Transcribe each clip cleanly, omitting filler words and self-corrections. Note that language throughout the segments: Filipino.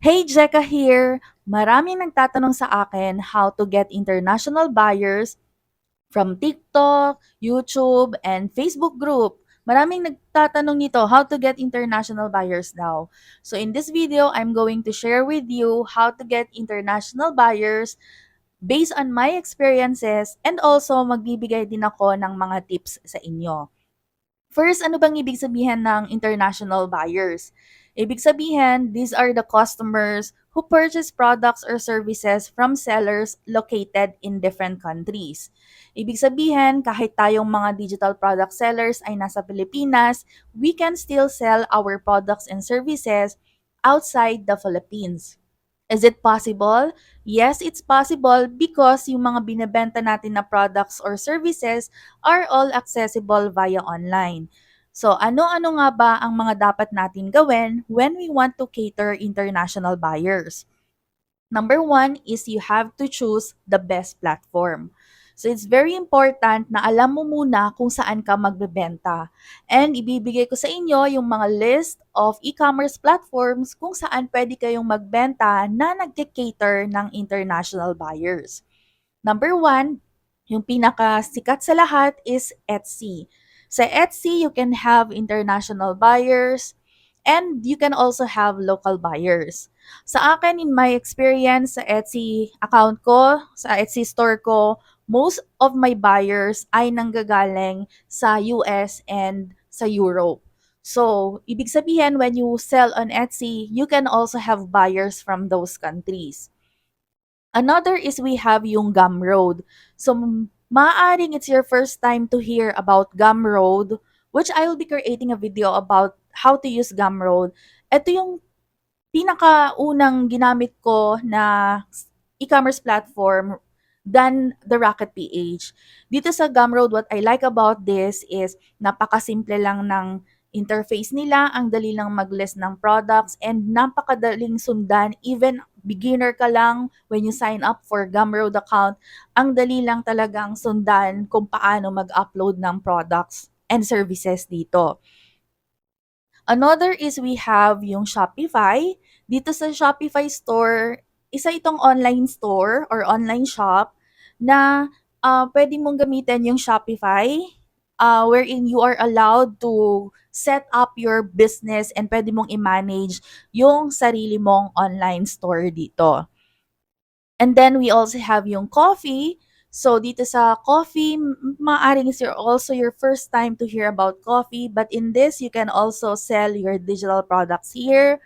Hey, Jeka here! Maraming nagtatanong sa akin how to get international buyers from TikTok, YouTube, and Facebook group. Maraming nagtatanong nito, how to get international buyers daw. So in this video, I'm going to share with you how to get international buyers based on my experiences, and also magbibigay din ako ng mga tips sa inyo. First, ano bang ibig sabihin ng international buyers? Ibig sabihin, these are the customers who purchase products or services from sellers located in different countries. Ibig sabihin, kahit tayong mga digital product sellers ay nasa Pilipinas, we can still sell our products and services outside the Philippines. Is it possible? Yes, it's possible because yung mga binebenta natin na products or services are all accessible via online. So, ano-ano nga ba ang mga dapat natin gawin when we want to cater international buyers? Number one is you have to choose the best platform. So it's very important na alam mo muna kung saan ka magbebenta. And ibibigay ko sa inyo yung mga list of e-commerce platforms kung saan pwede kayong magbenta na nagke-cater ng international buyers. Number one, yung pinakasikat sa lahat is Etsy. Sa Etsy, you can have international buyers and you can also have local buyers. Sa akin, in my experience sa Etsy account ko, sa Etsy store ko, most of my buyers ay nanggagaling sa US and sa Europe. So, ibig sabihin, when you sell on Etsy, you can also have buyers from those countries. Another is we have yung Gumroad. So, maaaring it's your first time to hear about Gumroad, which I will be creating a video about how to use Gumroad. Ito yung pinakaunang ginamit ko na e-commerce platform than the Rocket PH. Dito sa Gumroad, what I like about this is napakasimple lang ng interface nila, ang dali lang mag-list ng products, and napakadaling sundan. Even beginner ka lang, when you sign up for Gumroad account, ang dali lang talagang sundan kung paano mag-upload ng products and services dito. Another is we have yung Shopify. Dito sa Shopify store, isa itong online store or online shop na pwede mong gamitin yung Shopify wherein you are allowed to set up your business and pwede mong i-manage yung sarili mong online store dito. And then we also have yung coffee. So dito sa coffee, maaring is also your first time to hear about coffee, but in this you can also sell your digital products here.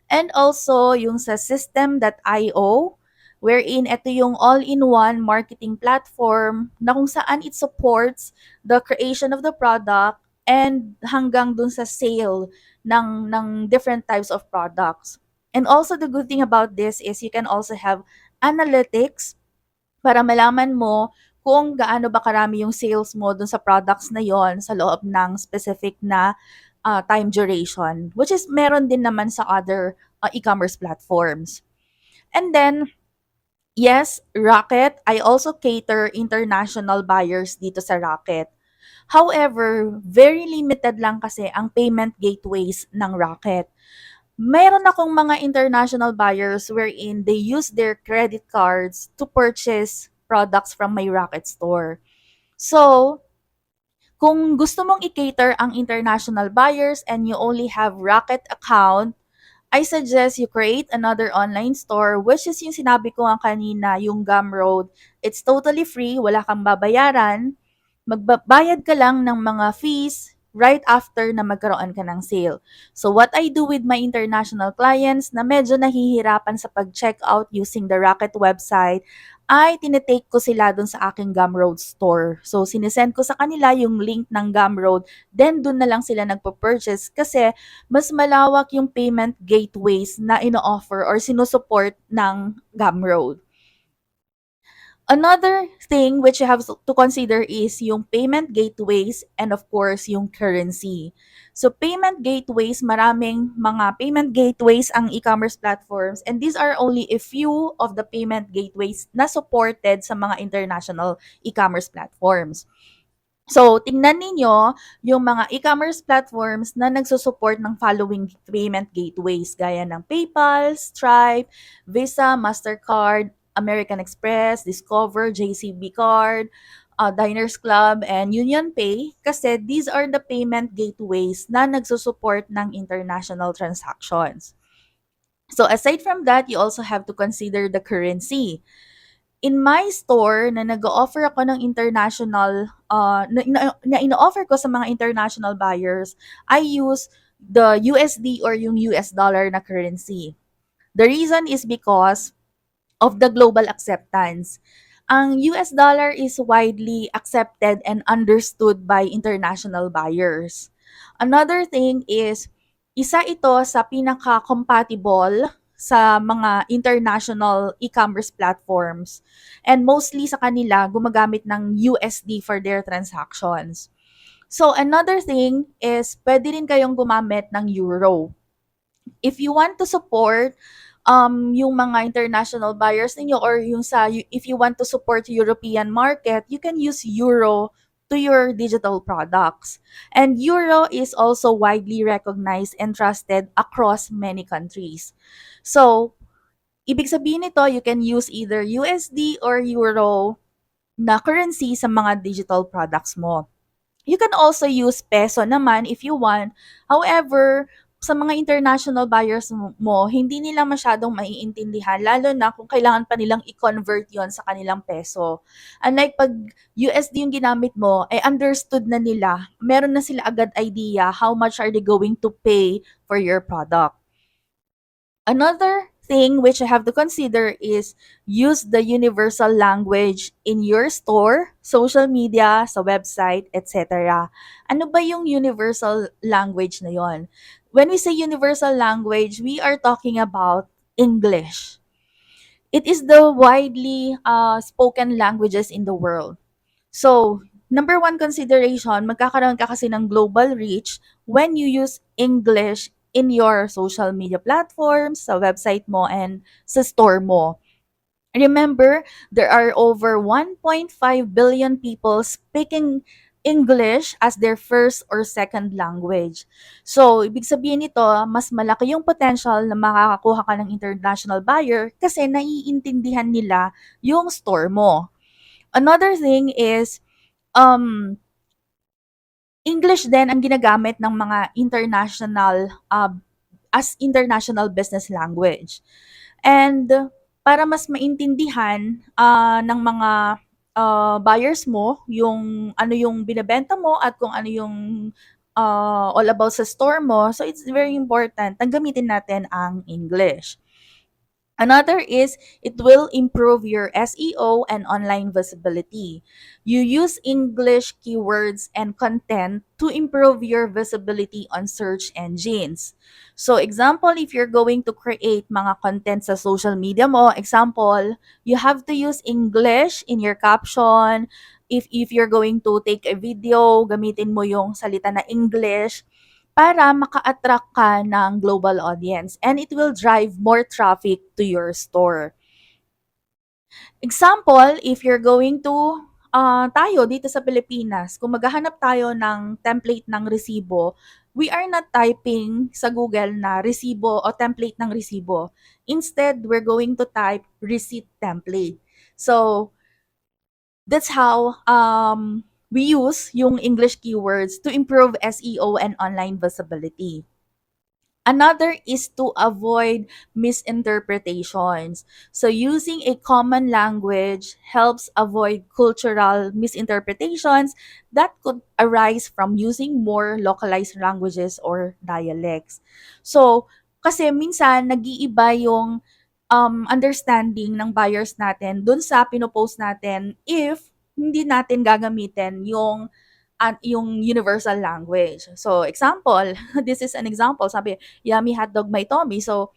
And also yung sa system.io, wherein ito yung all-in-one marketing platform na kung saan it supports the creation of the product and hanggang dun sa sale ng different types of products. And also the good thing about this is you can also have analytics para malaman mo kung gaano ba karami yung sales mo dun sa products na yon sa loob ng specific na time duration, which is meron din naman sa other e-commerce platforms. And then, yes, Rocket, I also cater international buyers dito sa Rocket. However, very limited lang kasi ang payment gateways ng Rocket. Meron akong mga international buyers wherein they use their credit cards to purchase products from my Rocket store. So, kung gusto mong i-cater ang international buyers and you only have Rocket account, I suggest you create another online store, which is yung sinabi ko nga kanina, yung Gumroad. It's totally free, wala kang babayaran. Magbabayad ka lang ng mga fees right after na magkaroon ka ng sale. So what I do with my international clients na medyo nahihirapan sa pag-checkout using the Rocket website, ay tinitake ko sila dun sa aking Gumroad store. So sinesend ko sa kanila yung link ng Gumroad, then dun na lang sila nagpo-purchase kasi mas malawak yung payment gateways na ino-offer or sinusupport ng Gumroad. Another thing which you have to consider is yung payment gateways and of course yung currency. So payment gateways, maraming mga payment gateways ang e-commerce platforms and these are only a few of the payment gateways na supported sa mga international e-commerce platforms. So, tingnan ninyo yung mga e-commerce platforms na nagsusupport ng following payment gateways gaya ng PayPal, Stripe, Visa, Mastercard, American Express, Discover, JCB Card, Diners Club, and Union Pay kasi these are the payment gateways na nagsusupport ng international transactions. So, aside from that, you also have to consider the currency. In my store na nag-o-offer ako ng international, na ino-offer ko sa mga international buyers, I use the USD or yung US dollar na currency. The reason is because of the global acceptance. Ang US dollar is widely accepted and understood by international buyers. Another thing is, isa ito sa pinaka-compatible sa mga international e-commerce platforms. And mostly sa kanila, gumagamit ng USD for their transactions. So, another thing is, pwede rin kayong gumamit ng Euro. If you want to support yung mga international buyers ninyo or yung if you want to support European market, you can use Euro to your digital products. And Euro is also widely recognized and trusted across many countries. So, ibig sabihin nito, you can use either USD or Euro na currency sa mga digital products mo. You can also use peso naman if you want. However, sa mga international buyers mo, hindi nila masyadong maiintindihan, lalo na kung kailangan pa nilang i-convert yon sa kanilang peso. Unlike pag USD yung ginamit mo, ay understood na nila, meron na sila agad idea how much are they going to pay for your product. Another thing which I have to consider is use the universal language in your store, social media, sa website, etc. Ano ba yung universal language na yon? When we say universal language, we are talking about English. It is the widely spoken languages in the world. So, number one consideration, magkakaroon ka kasi ng global reach when you use English in your social media platforms, sa website mo, and sa store mo. Remember, there are over 1.5 billion people speaking English as their first or second language. So, ibig sabihin nito, mas malaki yung potential na makakakuha ka ng international buyer kasi naiintindihan nila yung store mo. Another thing is, um, English din ang ginagamit ng mga international as international business language. And para mas maintindihan ng mga buyers mo yung ano yung binebenta mo at kung ano yung all about sa store mo, so it's very important na gamitin natin ang English. Another is it will improve your SEO and online visibility. You use English keywords and content to improve your visibility on search engines. So example, if you're going to create mga content sa social media mo, example, you have to use English in your caption. If you're going to take a video, gamitin mo yung salita na English para maka-attract ka ng global audience and it will drive more traffic to your store. Example, if you're going to tayo dito sa Pilipinas, kung maghahanap tayo ng template ng resibo, we are not typing sa Google na resibo o template ng resibo. Instead, we're going to type receipt template. So, that's how we use yung English keywords to improve SEO and online visibility. Another is to avoid misinterpretations. So using a common language helps avoid cultural misinterpretations that could arise from using more localized languages or dialects. So, kasi minsan nag-iiba yung understanding ng buyers natin dun sa pinopost natin if hindi natin gagamitin yung universal language. So, example, this is an example. Sabi, yummy hotdog my tummy. So,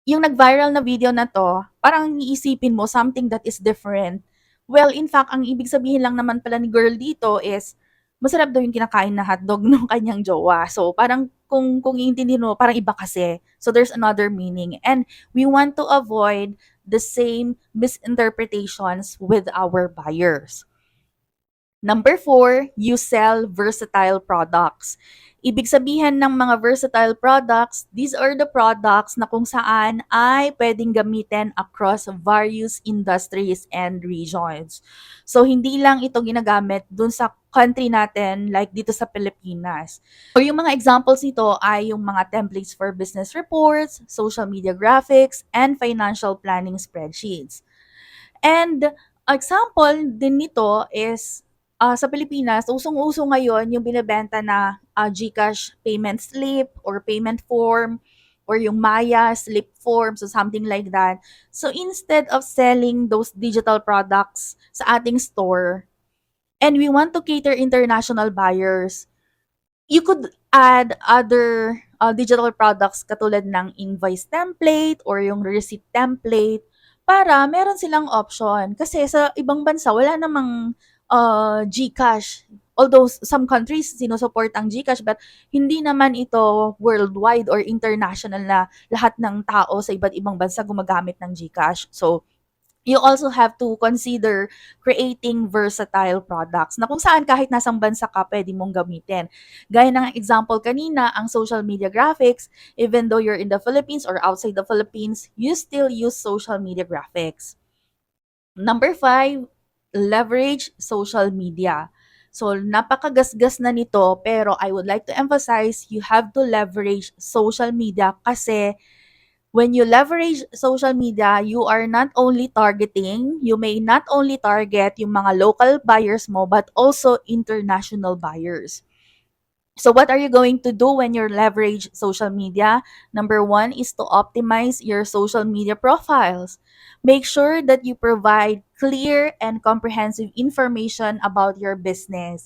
yung nag-viral na video na to, parang iisipin mo something that is different. Well, in fact, ang ibig sabihin lang naman pala ni girl dito is, masarap daw yung kinakain na hotdog ng kanyang jowa. So, parang kung iintindihin mo, parang iba kasi. So, there's another meaning. And we want to avoid the same misinterpretations with our buyers. Number four, you sell versatile products. Ibig sabihin ng mga versatile products, these are the products na kung saan ay pwedeng gamitin across various industries and regions. So, hindi lang ito ginagamit dun sa country natin like dito sa Pilipinas. Or yung mga examples nito ay yung mga templates for business reports, social media graphics, and financial planning spreadsheets. And example din nito is sa Pilipinas, usong-uso ngayon yung binebenta na GCash payment slip or payment form or yung Maya slip form, so something like that. So instead of selling those digital products sa ating store, and we want to cater international buyers, you could add other digital products katulad ng invoice template or yung receipt template para meron silang option. Kasi sa ibang bansa, wala namang GCash. Although some countries sinusuport ang GCash, but hindi naman ito worldwide or international na lahat ng tao sa iba't ibang bansa gumagamit ng GCash. So, you also have to consider creating versatile products na kung saan kahit nasang bansa ka pwede mong gamitin. Gaya ng example kanina, ang social media graphics, even though you're in the Philippines or outside the Philippines, you still use social media graphics. Number five, leverage social media. So, napakagasgas na nito, pero I would like to emphasize, you have to leverage social media kasi when you leverage social media, you are not only targeting, you may not only target yung mga local buyers mo, but also international buyers. So what are you going to do when you leverage social media? Number one is to optimize your social media profiles. Make sure that you provide clear and comprehensive information about your business.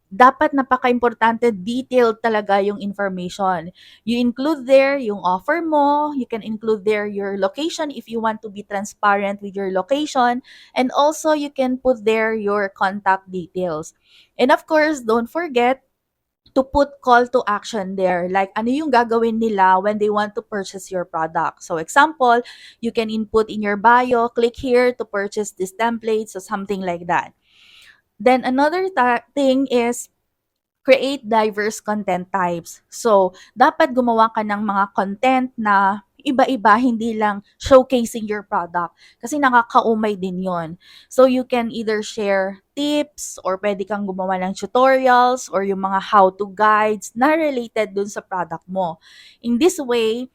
Dapat napaka-importante, detailed talaga yung information. You include there yung offer mo, you can include there your location if you want to be transparent with your location, and also you can put there your contact details. And of course, don't forget to put call to action there. Like, ano yung gagawin nila when they want to purchase your product. So, example, you can input in your bio, click here to purchase this template, so something like that. Then, another thing is create diverse content types. So, dapat gumawa ka ng mga content na iba-iba, hindi lang showcasing your product. Kasi nakakaumay din yon. So, you can either share tips or pwede kang gumawa ng tutorials or yung mga how-to guides na related dun sa product mo. In this way,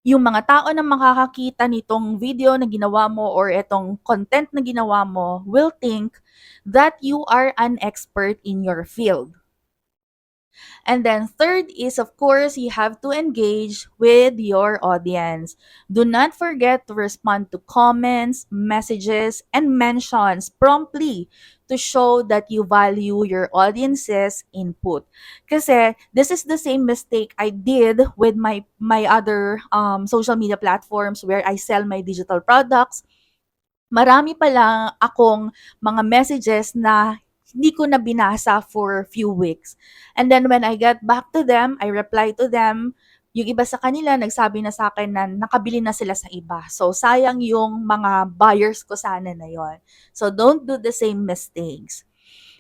yung mga tao na makakakita nitong video na ginawa mo or itong content na ginawa mo will think that you are an expert in your field. And then third is, of course, you have to engage with your audience. Do not forget to respond to comments, messages, and mentions promptly to show that you value your audience's input. Kasi this is the same mistake I did with my other social media platforms where I sell my digital products. Marami pala akong mga messages na hindi ko na binasa for few weeks. And then when I get back to them, I reply to them. Yung iba sa kanila nagsabi na sa akin na nakabili na sila sa iba. So sayang yung mga buyers ko sana na yon. So don't do the same mistakes.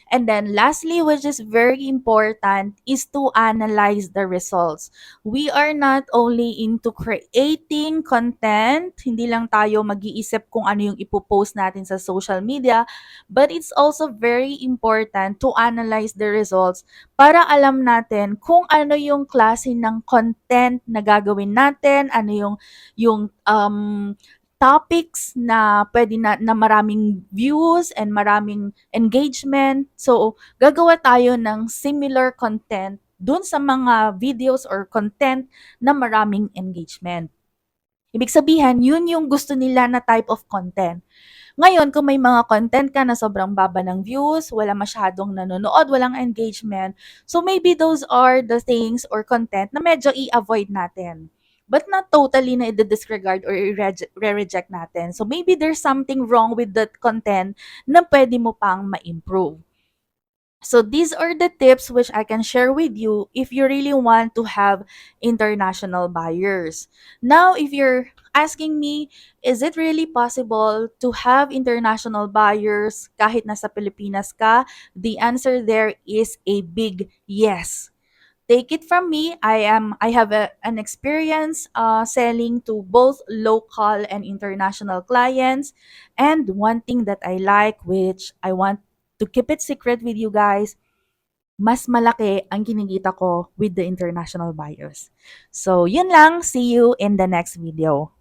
And then lastly, which is very important, is to analyze the results. We are not only into creating content, hindi lang tayo mag-iisip kung ano yung ipopost natin sa social media, but it's also very important to analyze the results para alam natin kung ano yung klase ng content na gagawin natin, ano yung topics na pwede na maraming views and maraming engagement. So, gagawa tayo ng similar content dun sa mga videos or content na maraming engagement. Ibig sabihin, yun yung gusto nila na type of content. Ngayon, kung may mga content ka na sobrang baba ng views, wala masyadong nanonood, walang engagement, so maybe those are the things or content na medyo i-avoid natin. But not totally na i-disregard or i-reject natin. So maybe there's something wrong with that content na pwede mo pang ma-improve. So these are the tips which I can share with you if you really want to have international buyers. Now, if you're asking me, is it really possible to have international buyers kahit nasa Pilipinas ka? The answer there is a big yes. Take it from me, I have an experience selling to both local and international clients. And one thing that I like, which I want to keep it secret with you guys, mas malaki ang kinikita ko with the international buyers. So, yun lang. See you in the next video.